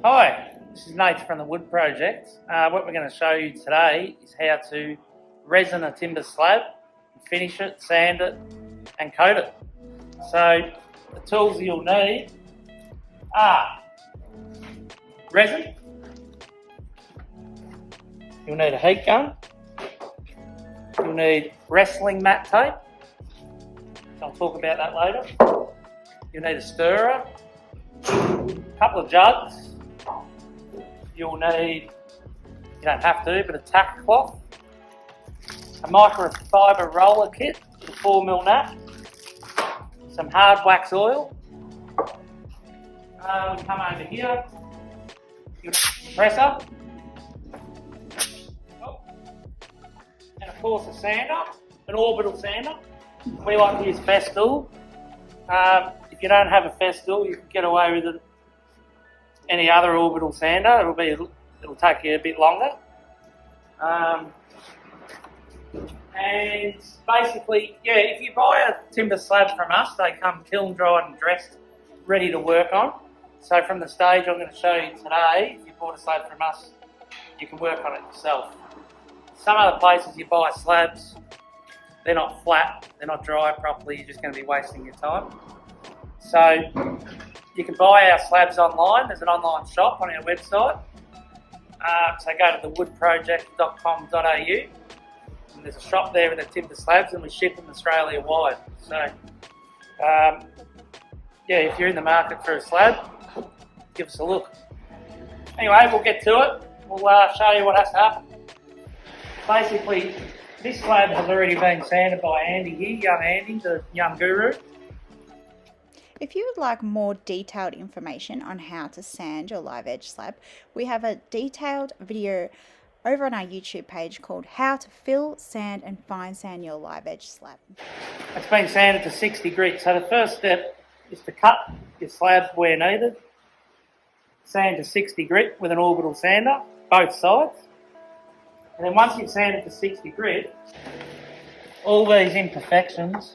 Hi, this is Nate from the Wood Project. What we're going to show you today is how to resin a timber slab, finish it, sand it and coat it. So the tools you'll need are resin, you'll need a heat gun, you'll need wrestling mat tape, I'll talk about that later, you'll need a stirrer, a couple of jugs, you'll need, you don't have to, but a tack cloth, a microfiber roller kit with a 4mm nap, some hard wax oil, we'll come over here, your compressor, and of course a sander, an orbital sander. We like to use Festool. If you don't have a Festool, you can get away with it. Any other orbital sander, it'll take you a bit longer. And basically, yeah, if you buy a timber slab from us, they come kiln dried and dressed, ready to work on. So from the stage I'm going to show you today, if you bought a slab from us, you can work on it yourself. Some other places you buy slabs, they're not flat, they're not dry properly, you're just going to be wasting your time. So you can buy our slabs online. There's an online shop on our website. So go to thewoodproject.com.au and there's a shop there with the timber slabs and we ship them Australia wide. So yeah, if you're in the market for a slab, give us a look. Anyway, we'll get to it. We'll show you what has to happen. Basically, this slab has already been sanded by Andy here, young Andy, the young guru. If you would like more detailed information on how to sand your live edge slab, we have a detailed video over on our YouTube page called How to Fill, Sand and Fine Sand Your Live Edge Slab. It's been sanded to 60 grit, so the first step is to cut your slabs where needed. Sand to 60 grit with an orbital sander, both sides. And then once you've sanded to 60 grit, all these imperfections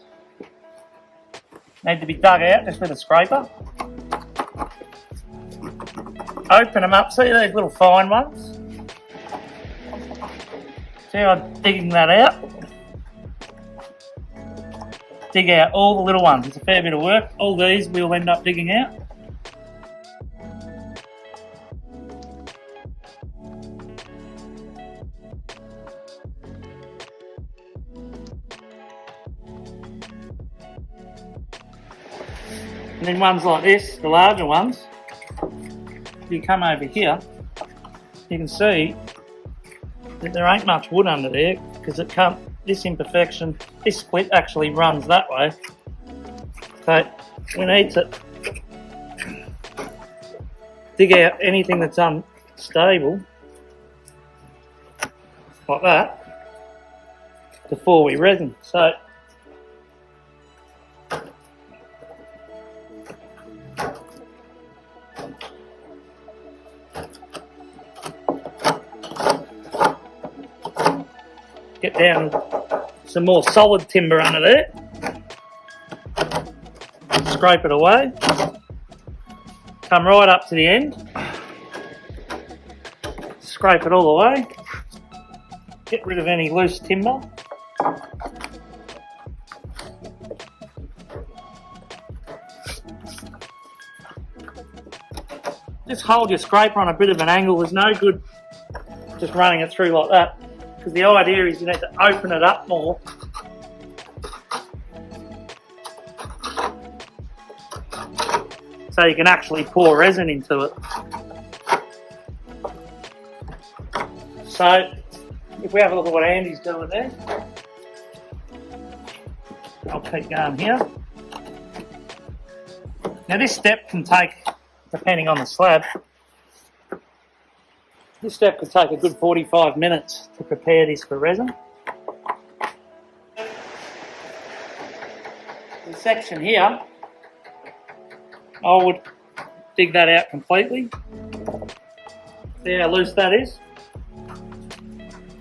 need to be dug out just with a scraper. Open them up, see these little fine ones? See how I'm digging that out? Dig out all the little ones, it's a fair bit of work. All these we'll end up digging out. And then ones like this, the larger ones, if you come over here, you can see that there ain't much wood under there because this imperfection, this split actually runs that way. So we need to dig out anything that's unstable, like that, before we resin. So get down some more solid timber under there, scrape it away, come right up to the end, scrape it all the way, get rid of any loose timber. Just hold your scraper on a bit of an angle, there's no good just running it through like that. Because the idea is you need to open it up more so you can actually pour resin into it. So if we have a look at what Andy's doing there, I'll keep going here. Now this step can take, depending on the slab, this step could take a good 45 minutes to prepare this for resin. The section here, I would dig that out completely. See how loose that is?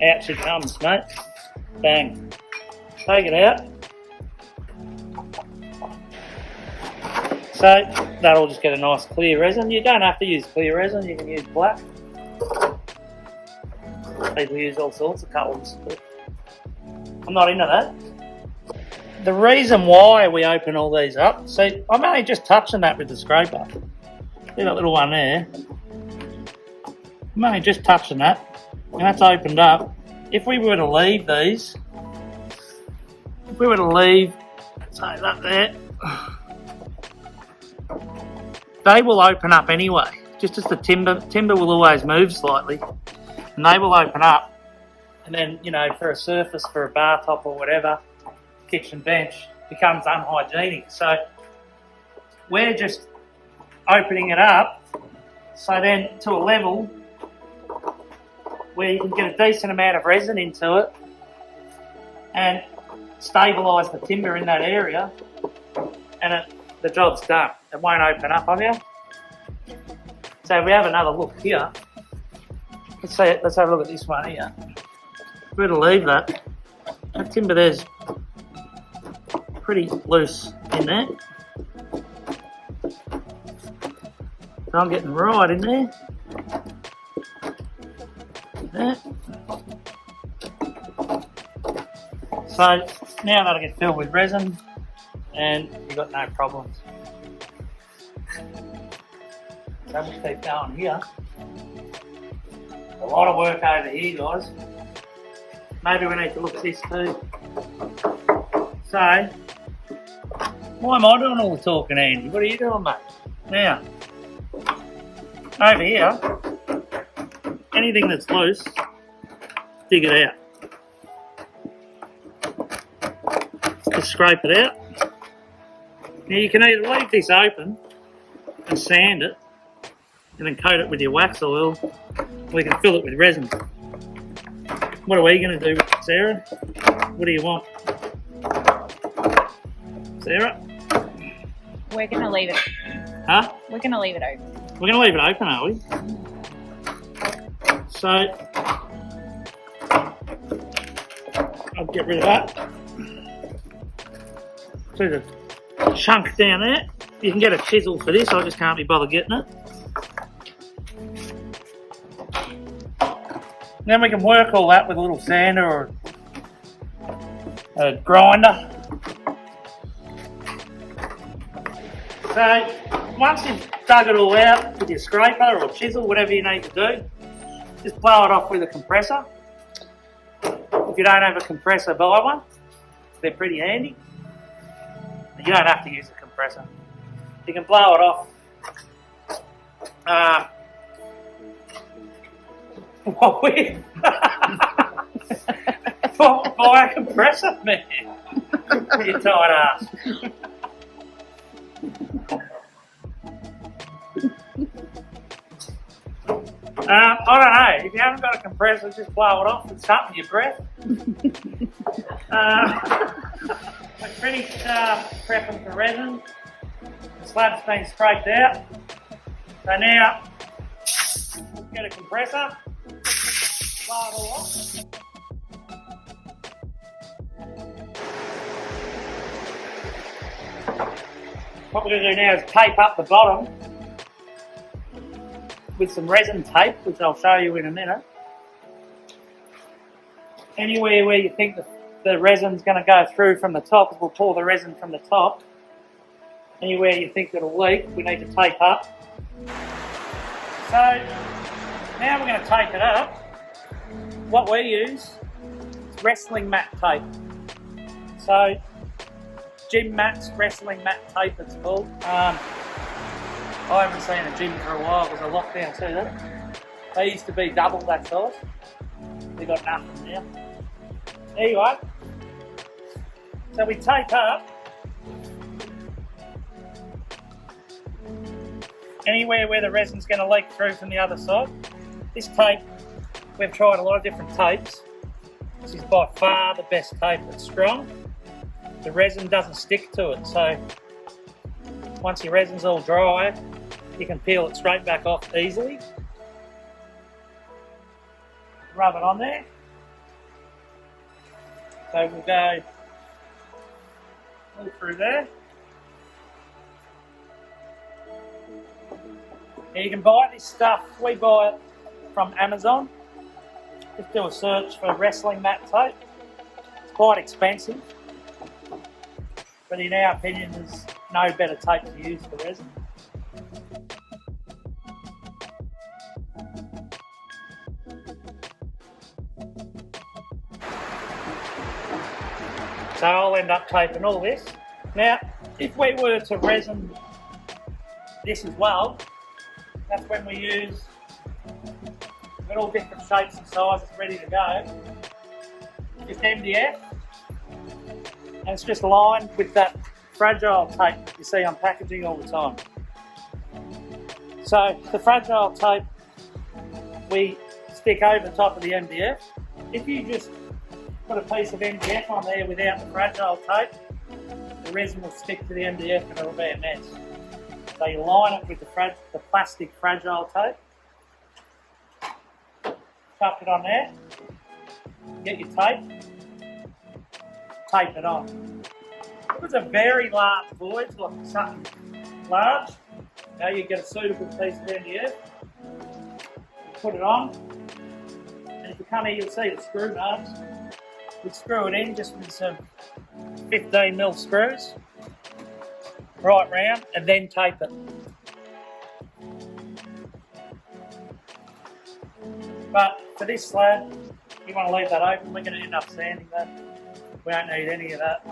Out she comes, mate. Bang. Take it out. So that'll just get a nice clear resin. You don't have to use clear resin, you can use black. People use all sorts of colours, but I'm not into that. The reason why we open all these up, see, I'm only just touching that with the scraper. See that little one there? I'm only just touching that, and that's opened up. If we were to leave these, say that there, they will open up anyway. Just as the timber will always move slightly, and they will open up. And then, you know, for a surface, for a bar top or whatever, kitchen bench, becomes unhygienic. So we're just opening it up, so then to a level where you can get a decent amount of resin into it and stabilise the timber in that area, and the job's done. It won't open up on you. So if we have another look here, let's have a look at this one here. If we were to leave that timber there's pretty loose in there. So I'm getting right in there. There. So now that'll get filled with resin and you've got no problems. So we'll keep going here. A lot of work over here, guys. Maybe we need to look at this too. So, why am I doing all the talking, Andy? What are you doing, mate? Now, over here, anything that's loose, dig it out. Just scrape it out. Now you can either leave this open and sand it, and then coat it with your wax oil, or you can fill it with resin. What are we going to do, Sarah? What do you want? Sarah? We're going to leave it. Huh? We're going to leave it open. We're going to leave it open, are we? So, I'll get rid of that. See the chunk down there? You can get a chisel for this, I just can't be bothered getting it. Then we can work all that with a little sander or a grinder. So once you've dug it all out with your scraper or chisel, whatever you need to do, just blow it off with a compressor. If you don't have a compressor, buy one. They're pretty handy. You don't have to use a compressor. You can blow it off. What with? Buy a compressor, man. You tight ass. I don't know. If you haven't got a compressor, just blow it off and something your breath. We're finished prepping for resin. The slab's been scraped out. So now, get a compressor. Blow it all off. What we're going to do now is tape up the bottom with some resin tape, which I'll show you in a minute. Anywhere where you think the resin's going to go through from the top, we'll pour the resin from the top. Anywhere you think it'll leak, we need to tape up. So now we're going to tape it up. What we use is wrestling mat tape. So gym mats, wrestling mat tape it's called. I haven't seen a gym for a while because of lockdown too. They used to be double that size. We got nothing now. Anyway, so we tape up anywhere where the resin's going to leak through from the other side. This tape, we've tried a lot of different tapes. This is by far the best tape. It's strong. The resin doesn't stick to it, so once your resin's all dry, you can peel it straight back off easily. Rub it on there. So we'll go all through there. Now you can buy this stuff, we buy it from Amazon. Just do a search for wrestling mat tape. It's quite expensive, but in our opinion there's no better tape to use for resin. So I'll end up taping all this. Now, if we were to resin this as well, that's when we use, we've got all different shapes and sizes ready to go. Just MDF, and it's just lined with that fragile tape that you see on packaging all the time. So the fragile tape we stick over top of the MDF. If you just put a piece of MDF on there without the fragile tape, the resin will stick to the MDF and it'll be a mess. So you line it with the plastic fragile tape, chuck it on there, get your tape, tape it on. If it's a very large void, like something large, now you get a suitable piece of MDF, put it on, and if you come here you'll see the screw marks. We screw it in just with some 15mm screws, right round, and then tape it. But for this slab, you want to leave that open. We're going to end up sanding that. We don't need any of that.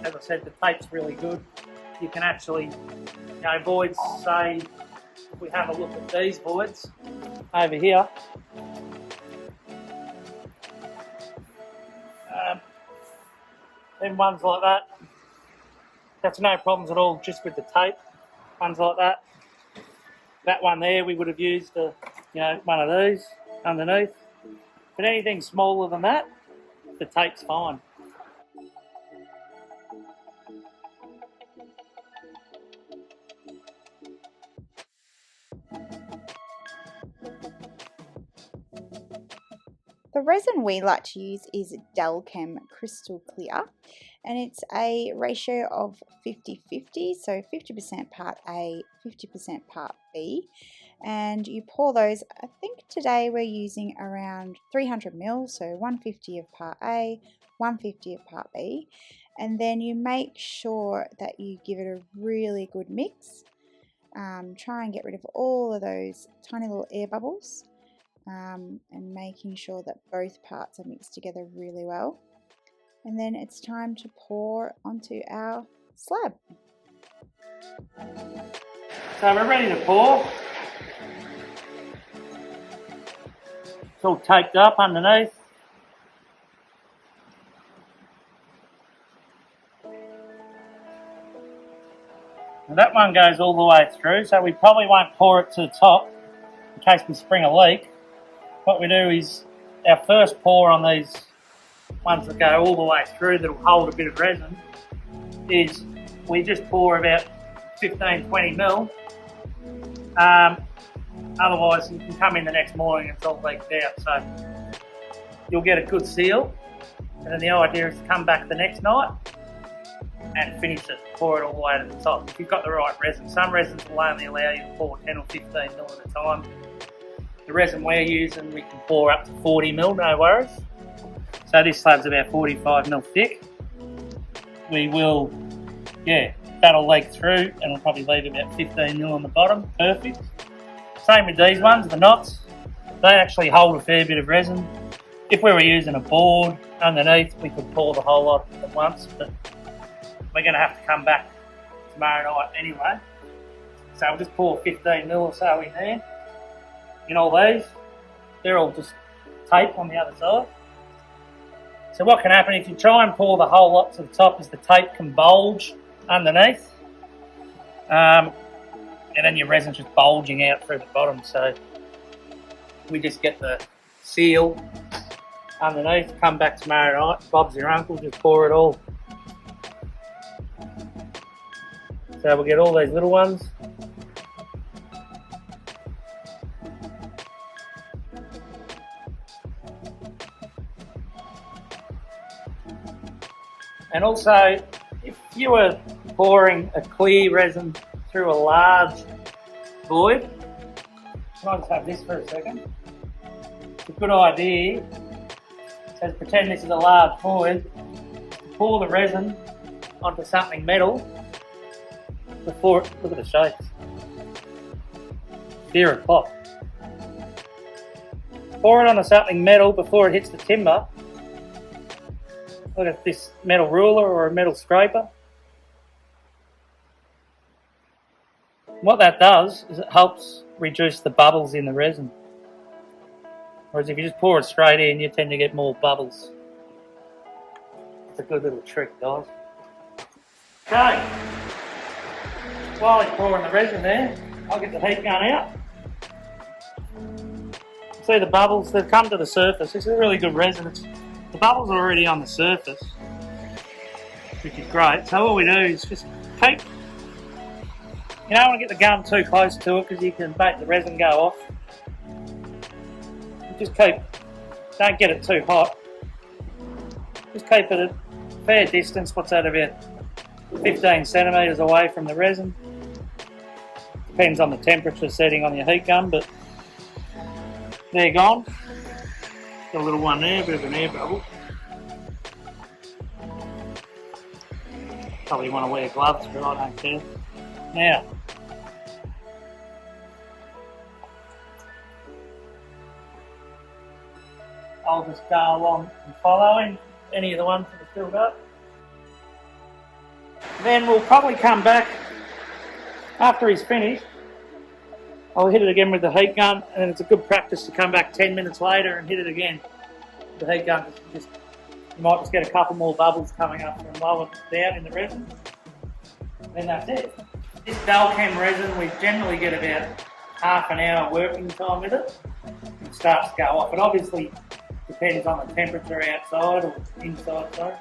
As I said, the tape's really good. You can actually, voids, say, if we have a look at these voids over here, then ones like that, that's no problems at all, just with the tape. Ones like that, that one there, we would have used one of these underneath. But anything smaller than that, the tape's fine. The resin we like to use is Delchem Crystal Clear, and it's a ratio of 50-50, so 50% part A, 50% part B, and you pour those. I think today we're using around 300 ml, so 150 of part A, 150 of part B, and then you make sure that you give it a really good mix. Try and get rid of all of those tiny little air bubbles. And making sure that both parts are mixed together really well. And then it's time to pour onto our slab. So we're ready to pour. It's all taped up underneath. And that one goes all the way through, so we probably won't pour it to the top in case we spring a leak. What we do is, our first pour on these ones that go all the way through that'll hold a bit of resin, is we just pour about 15-20 mil. Otherwise you can come in the next morning and it's all leaked out, so you'll get a good seal, and then the idea is to come back the next night and finish it, pour it all the way to the top. If you've got the right resin, some resins will only allow you to pour 10 or 15 mil at a time. The resin we're using, we can pour up to 40 mil, no worries. So this slab's about 45 mil thick. We will, that'll leak through and we'll probably leave about 15 mil on the bottom, perfect. Same with these ones, the knots. They actually hold a fair bit of resin. If we were using a board underneath, we could pour the whole lot at once, but we're going to have to come back tomorrow night anyway. So we'll just pour 15 mil or so in there. In all these, they're all just tape on the other side. So what can happen if you try and pour the whole lot to the top is the tape can bulge underneath, and then your resin's just bulging out through the bottom. So we just get the seal underneath, come back tomorrow night, Bob's your uncle, just pour it all. So we'll get all these little ones. And also, if you were pouring a clear resin through a large void, I'll just have this for a second. It's a good idea. So pretend this is a large void. Pour the resin onto something metal before, look at the shapes. Fear of pop. Pour it onto something metal before it hits the timber. Look at this metal ruler or a metal scraper. What that does is it helps reduce the bubbles in the resin. Whereas if you just pour it straight in, you tend to get more bubbles. It's a good little trick, guys. Okay. While he's pouring the resin there, I'll get the heat gun out. See the bubbles, they've come to the surface. This is a really good resin. The bubbles are already on the surface, which is great. So what we do is just keep, you don't want to get the gun too close to it because you can make the resin go off. Just keep, don't get it too hot. Just keep it at a fair distance. What's that, about 15 centimetres away from the resin. Depends on the temperature setting on your heat gun, but they're gone. Got a little one there, a bit of an air bubble. Probably want to wear gloves, but I don't care. Now, I'll just go along and following any of the ones that are filled up. Then we'll probably come back after he's finished. I'll hit it again with the heat gun, and it's a good practice to come back 10 minutes later and hit it again. The heat gun, you might just get a couple more bubbles coming up from lower down in the resin. Then that's it. This Dalchem resin, we generally get about half an hour working time with it. It starts to go off. It obviously depends on the temperature outside or inside, sorry.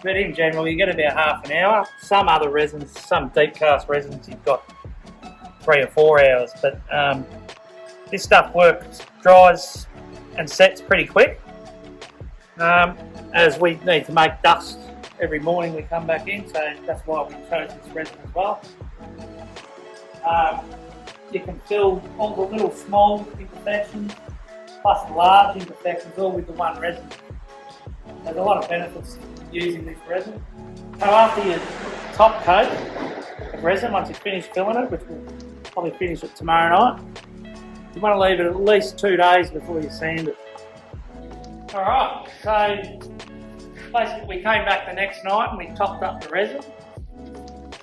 But in general, you get about half an hour. Some other resins, some deep cast resins, you've got 3 or 4 hours. But this stuff works, dries and sets pretty quick. As we need to make dust every morning we come back in, so that's why we chose this resin as well. You can fill all the little small imperfections plus the large imperfections all with the one resin. There's a lot of benefits using this resin. So after your top coat of resin, once you finish filling it, which we'll probably finish it tomorrow night, you want to leave it at least 2 days before you sand it. Alright, so basically we came back the next night and we topped up the resin.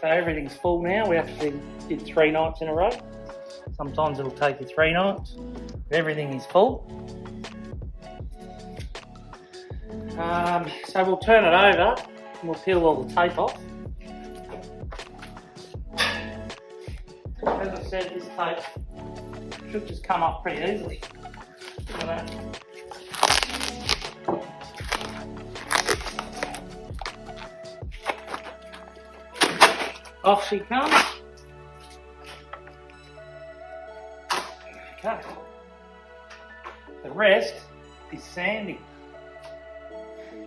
So everything's full now. We have to do 3 nights in a row. Sometimes it'll take you 3 nights. Everything is full. So we'll turn it over and we'll peel all the tape off. As I said, this tape should just come off pretty easily. Look at that. Off she comes. Okay. The rest is sanding.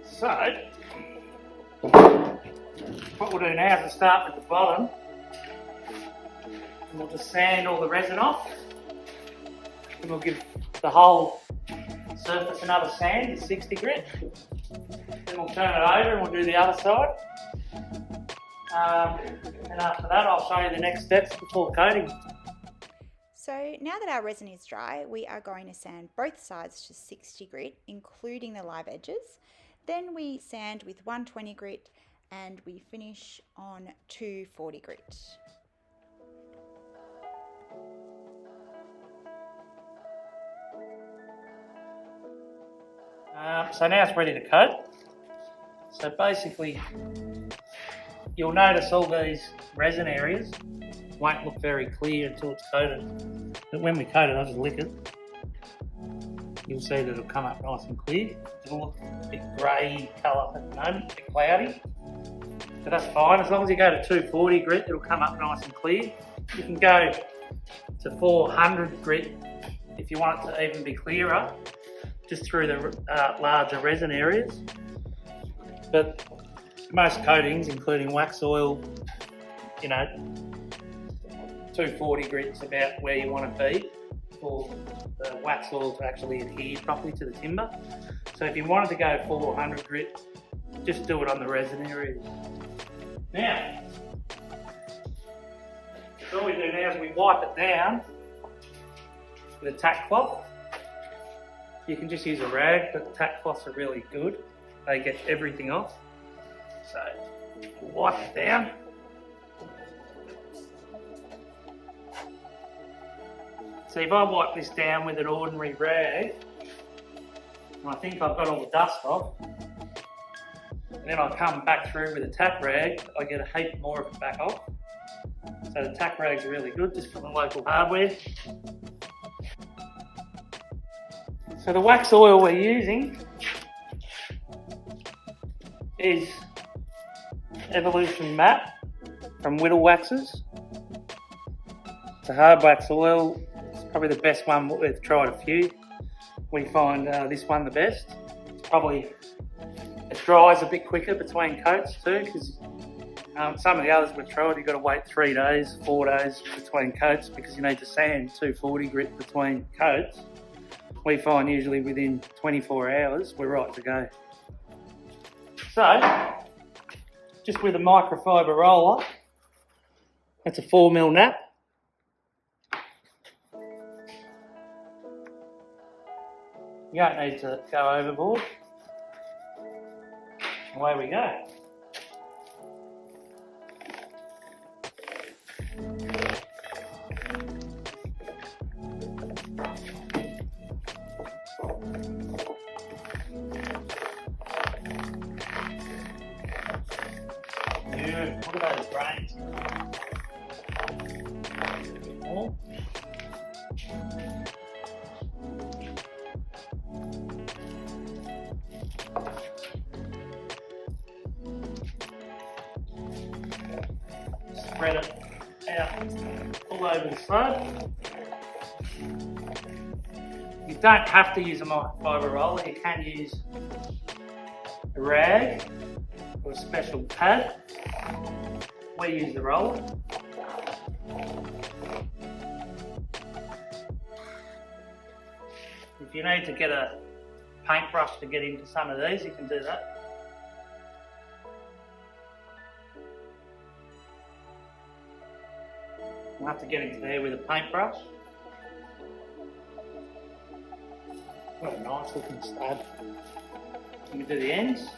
So, what we'll do now is we'll start with the bottom and we'll just sand all the resin off and we'll give the whole surface another sand at 60 grit. Then we'll turn it over and we'll do the other side. And after that I'll show you the next steps before coating. So now that our resin is dry, we are going to sand both sides to 60 grit, including the live edges. Then we sand with 120 grit and we finish on 240 grit. So now it's ready to coat. So basically you'll notice all these resin areas won't look very clear until it's coated. But when we coat it, I'll just lick it. You'll see that it'll come up nice and clear. It'll look a bit grey colour at the moment, a bit cloudy. But that's fine, as long as you go to 240 grit, it'll come up nice and clear. You can go to 400 grit if you want it to even be clearer, just through the larger resin areas. But most coatings, including wax oil, 240 grit's about where you want to be for the wax oil to actually adhere properly to the timber. So if you wanted to go 400 grit, just do it on the resin areas. Now, all we do now is we wipe it down with a tack cloth. You can just use a rag, but tack cloths are really good. They get everything off. So, wipe it down. So if I wipe this down with an ordinary rag, and I think I've got all the dust off, and then I come back through with a tack rag, I get a heap more of it back off. So the tack rag's are really good, just from the local hardware. So the wax oil we're using is Evolution Matte from Whittle Waxes. It's a hard wax oil. It's probably the best one. We've tried a few. We find this one the best. It's probably, it dries a bit quicker between coats too, because some of the others we've tried, you've got to wait 3 days, 4 days between coats because you need to sand 240 grit between coats. We find usually within 24 hours we're right to go. So, just with a microfiber roller, that's a 4mm nap. You don't need to go overboard. Away we go. Look at those grains. A bit more. Spread it out all over the slab. You don't have to use a microfiber roller, you can use a rag or a special pad. We use the roller. If you need to get a paintbrush to get into some of these, you can do that. We'll have to get into there with a paintbrush. What a nice looking stud. Let me do the ends.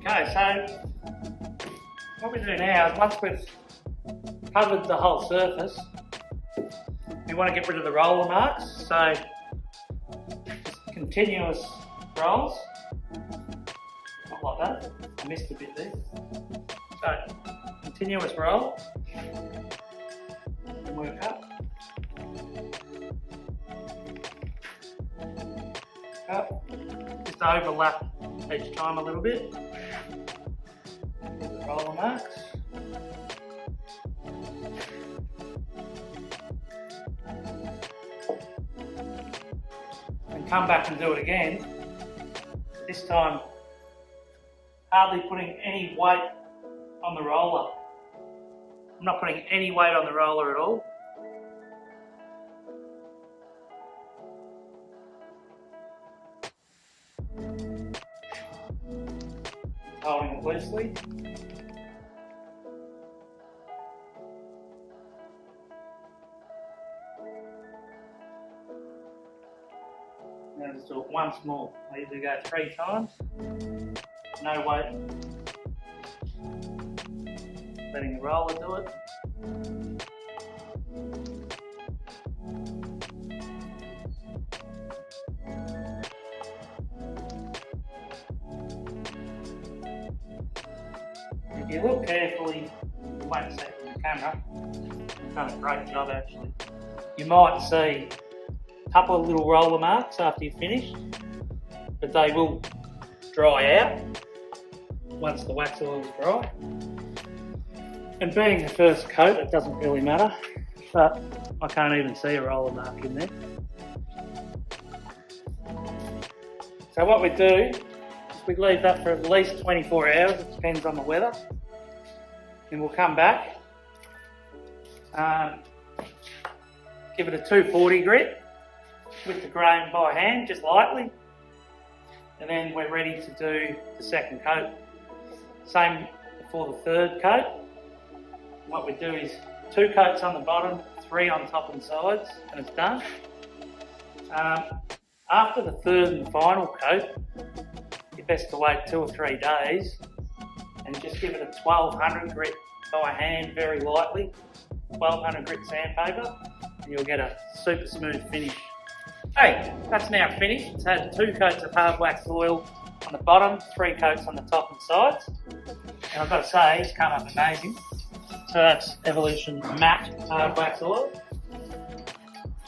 Okay, so what we do now is once we've covered the whole surface, we want to get rid of the roller marks. So just continuous rolls, not like that. I missed a bit there. So continuous roll and work up. Up. Just overlap each time a little bit. The roller marks. And come back and do it again. This time, hardly putting any weight on the roller. I'm not putting any weight on the roller at all. Holding it loosely. Now just do it once more. I usually go 3 times. No weight. Letting the roller do it. If you look carefully, you won't see it in the camera. You've done a great job actually. You might see a couple of little roller marks after you've finished, but they will dry out once the wax oil is dry. And being the first coat, it doesn't really matter, but I can't even see a roller mark in there. So what we do is We leave that for at least 24 hours, it depends on the weather. Then we'll come back, give it a 240 grit with the grain by hand, just lightly. And then we're ready to do the second coat. Same for the third coat. What we do is 2 coats on the bottom, 3 on top and sides, and it's done. After the third and final coat, you're best to wait 2 or 3 days and just give it a 1200 grit by hand, very lightly, 1200 grit sandpaper, and you'll get a super smooth finish. Hey, that's now finished. It's had 2 coats of hard wax oil on the bottom, 3 coats on the top and sides, and I've got to say, it's come up amazing. So that's Evolution Matte Hard Wax Oil.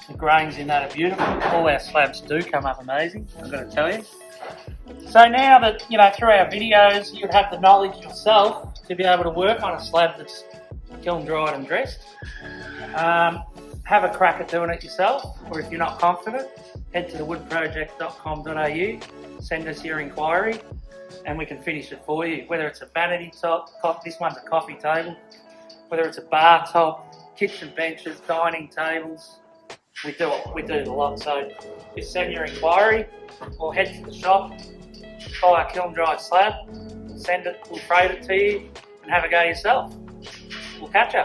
The grains in that are beautiful. All our slabs do come up amazing, I've got to tell you. So now that, through our videos, you have the knowledge yourself to be able to work on a slab that's kiln dried and dressed. Have a crack at doing it yourself, or if you're not confident, head to thewoodproject.com.au, send us your inquiry, and we can finish it for you. Whether it's a vanity top, this one's a coffee table, whether it's a bar top, kitchen benches, dining tables, we do it a lot. So just send your inquiry, or head to the shop, buy a kiln dried slab, send it, we'll freight it to you, and have a go yourself. We'll catch you.